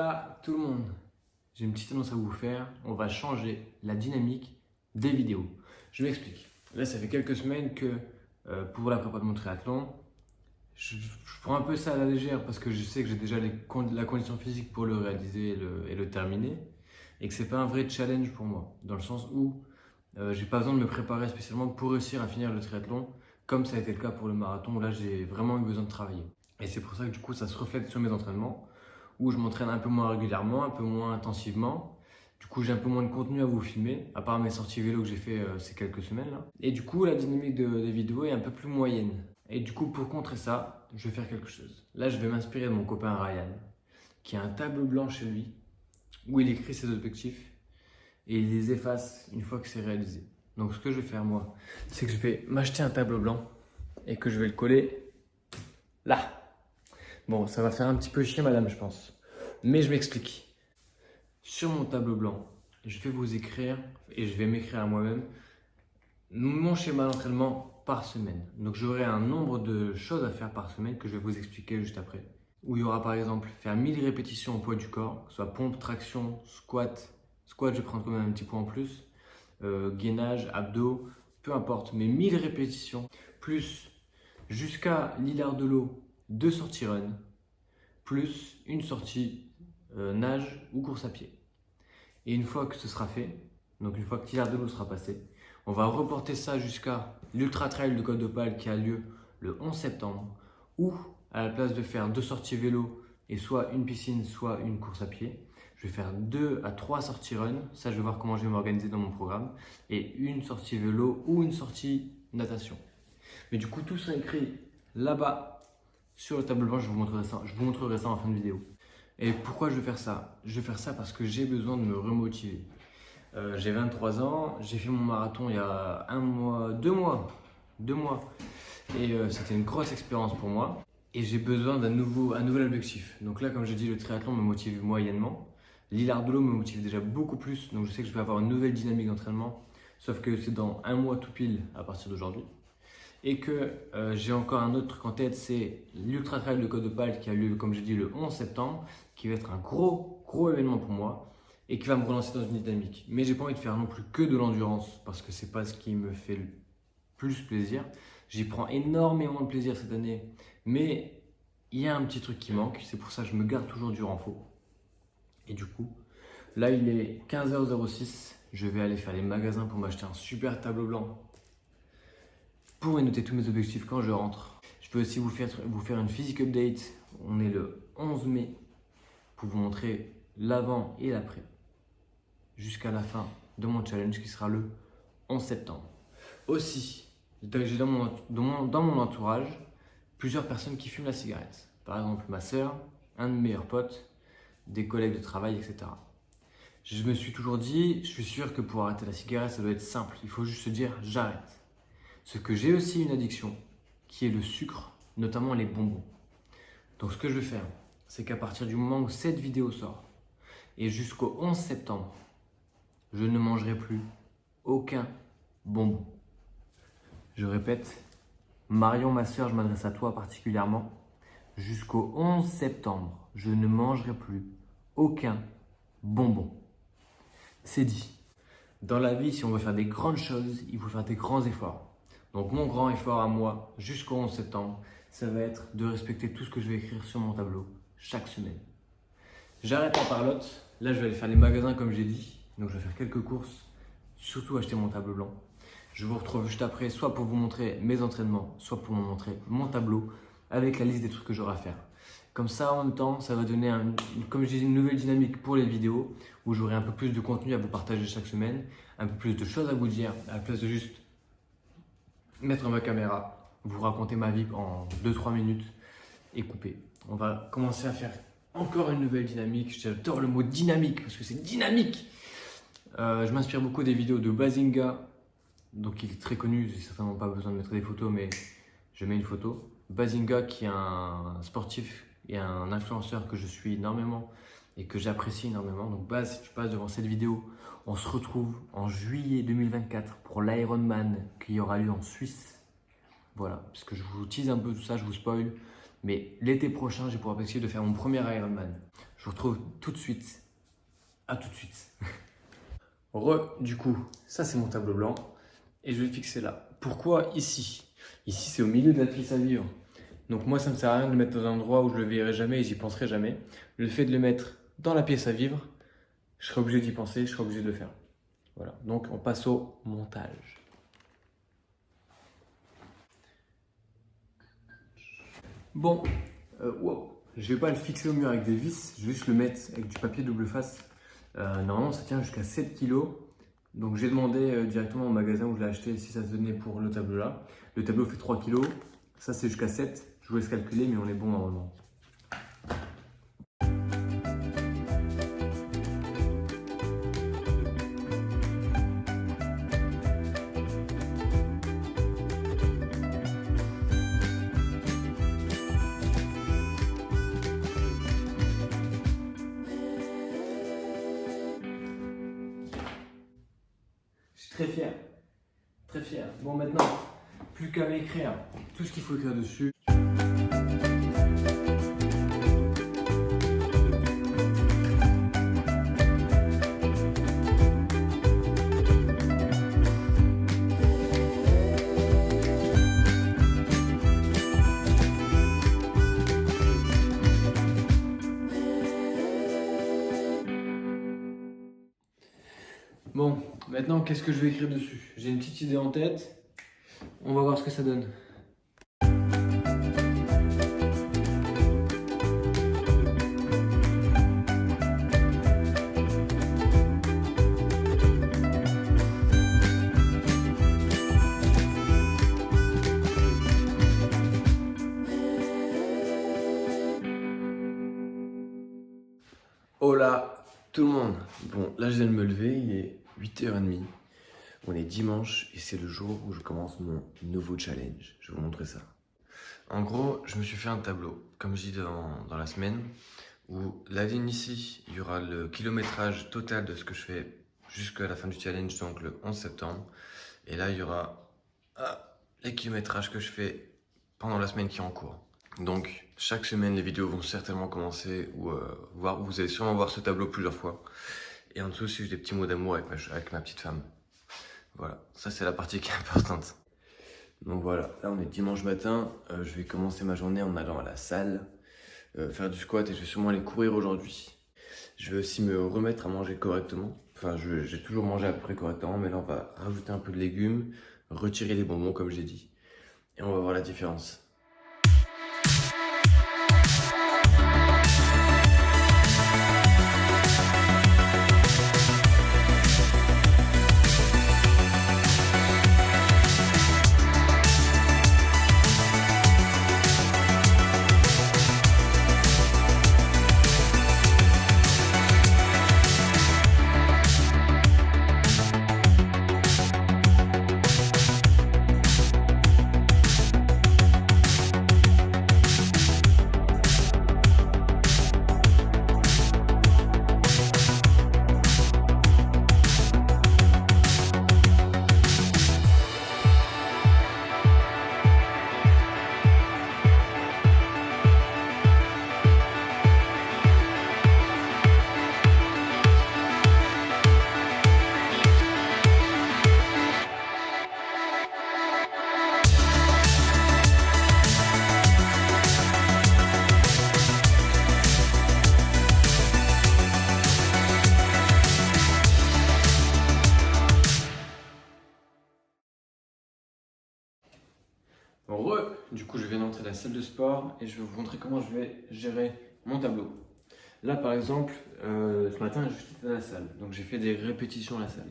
Hola tout le monde, j'ai une petite annonce à vous faire, on va changer la dynamique des vidéos. Je m'explique. Là ça fait quelques semaines que pour la prépa de mon triathlon, je prends un peu ça à la légère parce que je sais que j'ai déjà la condition physique pour le réaliser et le terminer et que c'est pas un vrai challenge pour moi, dans le sens où j'ai pas besoin de me préparer spécialement pour réussir à finir le triathlon comme ça a été le cas pour le marathon où là j'ai vraiment eu besoin de travailler. Et c'est pour ça que du coup ça se reflète sur mes entraînements où je m'entraîne un peu moins régulièrement, un peu moins intensivement. Du coup, j'ai un peu moins de contenu à vous filmer, à part mes sorties vélo que j'ai fait ces quelques semaines là. Et du coup, la dynamique des vidéos est un peu plus moyenne. Et du coup, pour contrer ça, je vais faire quelque chose. Là, je vais m'inspirer de mon copain Ryan, qui a un tableau blanc chez lui, où il écrit ses objectifs et il les efface une fois que c'est réalisé. Donc, ce que je vais faire moi, c'est que je vais m'acheter un tableau blanc et que je vais le coller là. Bon, ça va faire un petit peu chier madame, je pense. Mais je m'explique. Sur mon tableau blanc, je vais vous écrire, et je vais m'écrire à moi-même, mon schéma d'entraînement par semaine. Donc j'aurai un nombre de choses à faire par semaine que je vais vous expliquer juste après. Où il y aura par exemple faire 1000 répétitions au poids du corps, soit pompe, traction, squat. Squat, je vais prendre quand même un petit point en plus. Gainage, abdos, peu importe. Mais 1000 répétitions, plus jusqu'à l'hilar de l'eau, 2 sorties run, plus une sortie nage ou course à pied. Et une fois que ce sera fait, donc une fois que l'hilar de l'eau sera passé, on va reporter ça jusqu'à l'Ultra Trail de Côte d'Opale qui a lieu le 11 septembre, où à la place de faire 2 sorties vélo et soit une piscine, soit une course à pied, je vais faire 2 à 3 sorties run, ça je vais voir comment je vais m'organiser dans mon programme, et une sortie vélo ou une sortie natation. Mais du coup, tout sera écrit là-bas sur le tableau blanc, je vous montrerai ça en fin de vidéo. Et pourquoi je vais faire ça? Je vais faire ça parce que j'ai besoin de me remotiver. J'ai 23 ans, j'ai fait mon marathon il y a 2 mois. Et c'était une grosse expérience pour moi. Et j'ai besoin un nouvel objectif. Donc là, comme je dis, le triathlon me motive moyennement. L'hilar de l'eau me motive déjà beaucoup plus. Donc je sais que je vais avoir une nouvelle dynamique d'entraînement. Sauf que c'est dans 1 mois tout pile à partir d'aujourd'hui. Et que j'ai encore un autre truc en tête, c'est l'Ultra Trail de Côte d'Opale qui a lieu, comme j'ai dit, le 11 septembre, qui va être un gros événement pour moi et qui va me relancer dans une dynamique. Mais j'ai pas envie de faire non plus que de l'endurance parce que c'est pas ce qui me fait le plus plaisir. J'y prends énormément de plaisir cette année, mais il y a un petit truc qui manque, c'est pour ça que je me garde toujours du renfort. Et du coup, là il est 15h06, je vais aller faire les magasins pour m'acheter un super tableau blanc pour noter tous mes objectifs quand je rentre. Je peux aussi vous faire une physique update. On est le 11 mai pour vous montrer l'avant et l'après jusqu'à la fin de mon challenge qui sera le 11 septembre. Aussi, j'ai dans mon entourage plusieurs personnes qui fument la cigarette. Par exemple, ma soeur, un de mes meilleurs potes, des collègues de travail, etc. Je me suis toujours dit, je suis sûr que pour arrêter la cigarette, ça doit être simple. Il faut juste se dire, j'arrête. Ce que j'ai aussi une addiction, qui est le sucre, notamment les bonbons. Donc ce que je vais faire, c'est qu'à partir du moment où cette vidéo sort, et jusqu'au 11 septembre, je ne mangerai plus aucun bonbon. Je répète, Marion, ma soeur, je m'adresse à toi particulièrement. Jusqu'au 11 septembre, je ne mangerai plus aucun bonbon. C'est dit. Dans la vie, si on veut faire des grandes choses, il faut faire des grands efforts. Donc mon grand effort à moi, jusqu'au 11 septembre, ça va être de respecter tout ce que je vais écrire sur mon tableau chaque semaine. J'arrête la parlotte. Là, je vais aller faire les magasins comme j'ai dit. Donc, je vais faire quelques courses, surtout acheter mon tableau blanc. Je vous retrouve juste après, soit pour vous montrer mes entraînements, soit pour vous montrer mon tableau avec la liste des trucs que j'aurai à faire. Comme ça, en même temps, ça va donner, comme je disais, une nouvelle dynamique pour les vidéos où j'aurai un peu plus de contenu à vous partager chaque semaine, un peu plus de choses à vous dire, à la place de juste mettre ma caméra, vous raconter ma vie en 2-3 minutes et couper. On va commencer à faire encore une nouvelle dynamique. J'adore le mot dynamique parce que c'est dynamique. Je m'inspire beaucoup des vidéos de Bazinga, donc il est très connu, j'ai certainement pas besoin de mettre des photos, mais je mets une photo. Bazinga qui est un sportif et un influenceur que je suis énormément et que j'apprécie énormément. Donc Baz, si tu passes devant cette vidéo, on se retrouve en juillet 2024 pour l'Ironman qui aura lieu en Suisse. Voilà, parce que je vous tease un peu tout ça, je vous spoil. Mais l'été prochain, j'ai pour objectif de faire mon premier Ironman. Je vous retrouve tout de suite. À tout de suite. Du coup, ça c'est mon tableau blanc et je vais le fixer là. Pourquoi ici? Ici c'est au milieu de la pièce à vivre. Donc moi ça ne me sert à rien de le mettre dans un endroit où je le verrai jamais et j'y penserai jamais. Le fait de le mettre dans la pièce à vivre, je serai obligé d'y penser, je serai obligé de le faire. Voilà, donc on passe au montage. Bon, wow. Je vais pas le fixer au mur avec des vis, je vais juste le mettre avec du papier double face. Normalement ça tient jusqu'à 7 kg. Donc j'ai demandé directement au magasin où je l'ai acheté si ça se donnait pour le tableau là. Le tableau fait 3 kg, ça c'est jusqu'à 7. Je vous laisse calculer mais on est bon normalement. Je suis très fier. Très fier. Bon, maintenant, plus qu'à m'écrire tout ce qu'il faut écrire dessus. Bon, maintenant, qu'est-ce que je vais écrire dessus? J'ai une petite idée en tête. On va voir ce que ça donne. Hola tout le monde. Bon, là je viens de me lever, il est 8h30. On est dimanche et c'est le jour où je commence mon nouveau challenge. Je vais vous montrer ça. En gros, je me suis fait un tableau, comme je dis dans la semaine, où la ligne ici, il y aura le kilométrage total de ce que je fais jusqu'à la fin du challenge, donc le 11 septembre. Et là, il y aura les kilométrages que je fais pendant la semaine qui est en cours. Donc, chaque semaine, les vidéos vont certainement commencer, ou vous allez sûrement voir ce tableau plusieurs fois. Et en dessous, c'est des petits mots d'amour avec ma petite femme. Voilà, ça c'est la partie qui est importante. Donc voilà, là on est dimanche matin, je vais commencer ma journée en allant à la salle, faire du squat et je vais sûrement aller courir aujourd'hui. Je vais aussi me remettre à manger correctement. Enfin, j'ai toujours mangé à peu près correctement, mais là on va rajouter un peu de légumes, retirer les bonbons comme j'ai dit. Et on va voir la différence. Du coup, je viens d'entrer dans la salle de sport et je vais vous montrer comment je vais gérer mon tableau. Là, par exemple, ce matin, j'étais à la salle, donc j'ai fait des répétitions à la salle.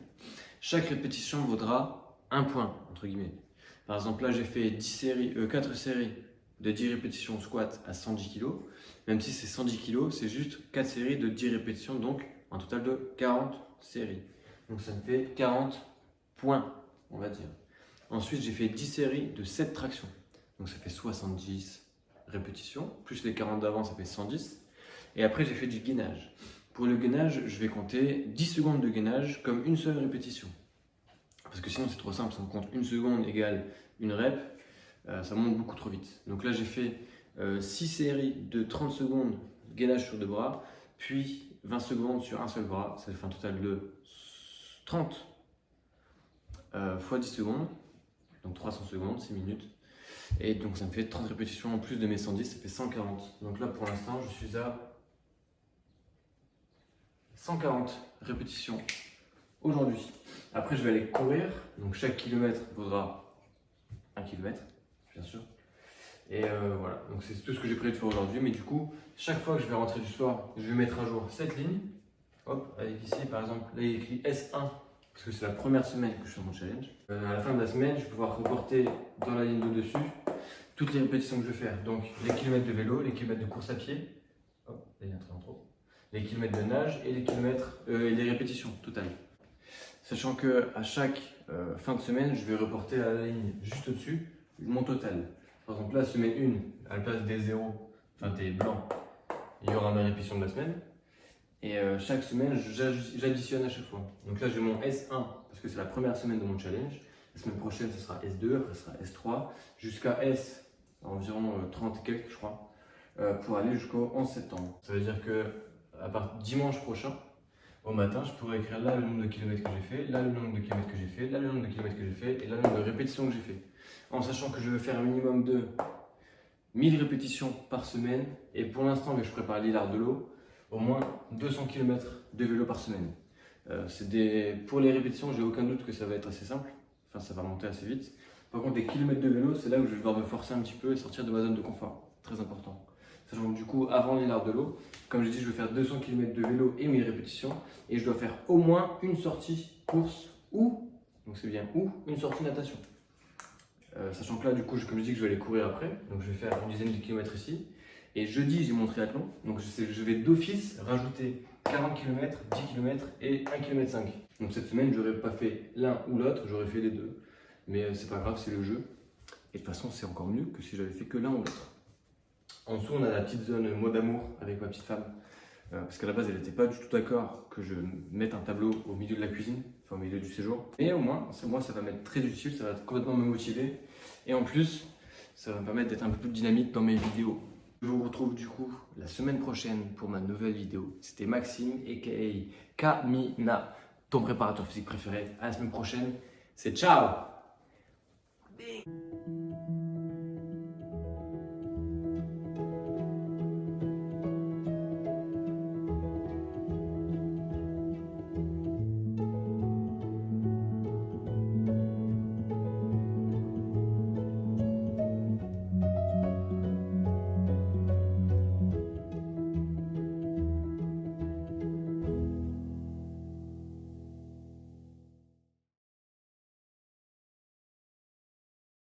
Chaque répétition vaudra un point, entre guillemets. Par exemple, là, j'ai fait 4 séries de 10 répétitions squat à 110 kg. Même si c'est 110 kg, c'est juste 4 séries de 10 répétitions, donc un total de 40 séries. Donc ça me fait 40 points, on va dire. Ensuite, j'ai fait 10 séries de 7 tractions. Donc ça fait 70 répétitions, plus les 40 d'avant, ça fait 110. Et après, j'ai fait du gainage. Pour le gainage, je vais compter 10 secondes de gainage comme une seule répétition. Parce que sinon, c'est trop simple, si on compte une seconde égale une rep, ça monte beaucoup trop vite. Donc là, j'ai fait 6 séries de 30 secondes de gainage sur deux bras, puis 20 secondes sur un seul bras. Ça fait un total de 30 fois 10 secondes, donc 300 secondes, 6 minutes. Et donc ça me fait 30 répétitions en plus de mes 110, ça fait 140. Donc là pour l'instant je suis à 140 répétitions aujourd'hui. Après je vais aller courir, donc chaque kilomètre vaudra 1 kilomètre, bien sûr. Et voilà, donc c'est tout ce que j'ai prévu de faire aujourd'hui. Mais du coup, chaque fois que je vais rentrer du sport, je vais mettre à jour cette ligne. Hop, avec ici par exemple, là il est écrit S1, parce que c'est la première semaine que je fais mon challenge. À la fin de la semaine, je vais pouvoir reporter dans la ligne de dessus toutes les répétitions que je vais faire. Donc les kilomètres de vélo, les kilomètres de course à pied, hop, là il y a un trait en trop, les kilomètres de nage et les kilomètres et les répétitions totales. Sachant que à chaque fin de semaine, je vais reporter à la ligne juste au-dessus mon total. Par exemple, là, semaine 1, à la place des 0, enfin des blancs, il y aura ma répétition de la semaine. Et chaque semaine, j'additionne à chaque fois. Donc là, j'ai mon S1 parce que c'est la première semaine de mon challenge. La semaine prochaine, ce sera S2, après ce sera S3, jusqu'à S, environ 30 et quelques, je crois, pour aller jusqu'au 11 septembre. Ça veut dire que à partir de dimanche prochain, au matin, je pourrais écrire là le nombre de kilomètres que j'ai fait, là le nombre de kilomètres que j'ai fait, là le nombre de kilomètres que j'ai fait et là le nombre de répétitions que j'ai fait. En sachant que je veux faire un minimum de 1000 répétitions par semaine et pour l'instant, que je prépare l'Hilar de l'eau, au moins 200 km de vélo par semaine. Pour les répétitions, j'ai aucun doute que ça va être assez simple, enfin ça va monter assez vite. Par contre, les kilomètres de vélo, c'est là où je vais devoir me forcer un petit peu et sortir de ma zone de confort. Très important. Sachant que du coup, avant l'Hilar de l'eau, comme je dis, je vais faire 200 km de vélo et 1000 répétitions et je dois faire au moins une sortie course ou, donc c'est bien, ou une sortie natation. Sachant que là, du coup, comme je dis que je vais aller courir après, donc je vais faire une dizaine de kilomètres ici. Et jeudi, j'ai mon triathlon, donc je vais d'office rajouter 40 km, 10 km et 1 km 5. Donc cette semaine, je n'aurais pas fait l'un ou l'autre, j'aurais fait les deux. Mais c'est pas grave, c'est le jeu. Et de toute façon, c'est encore mieux que si j'avais fait que l'un ou l'autre. En dessous, on a la petite zone mot d'amour avec ma petite femme. Parce qu'à la base, elle n'était pas du tout d'accord que je mette un tableau au milieu de la cuisine, enfin au milieu du séjour. Mais au moins, moi, ça va m'être très utile, ça va complètement me motiver. Et en plus, ça va me permettre d'être un peu plus dynamique dans mes vidéos. Je vous retrouve du coup la semaine prochaine pour ma nouvelle vidéo. C'était Maxime, a.k.a. Kamina, ton préparateur physique préféré. À la semaine prochaine, c'est ciao!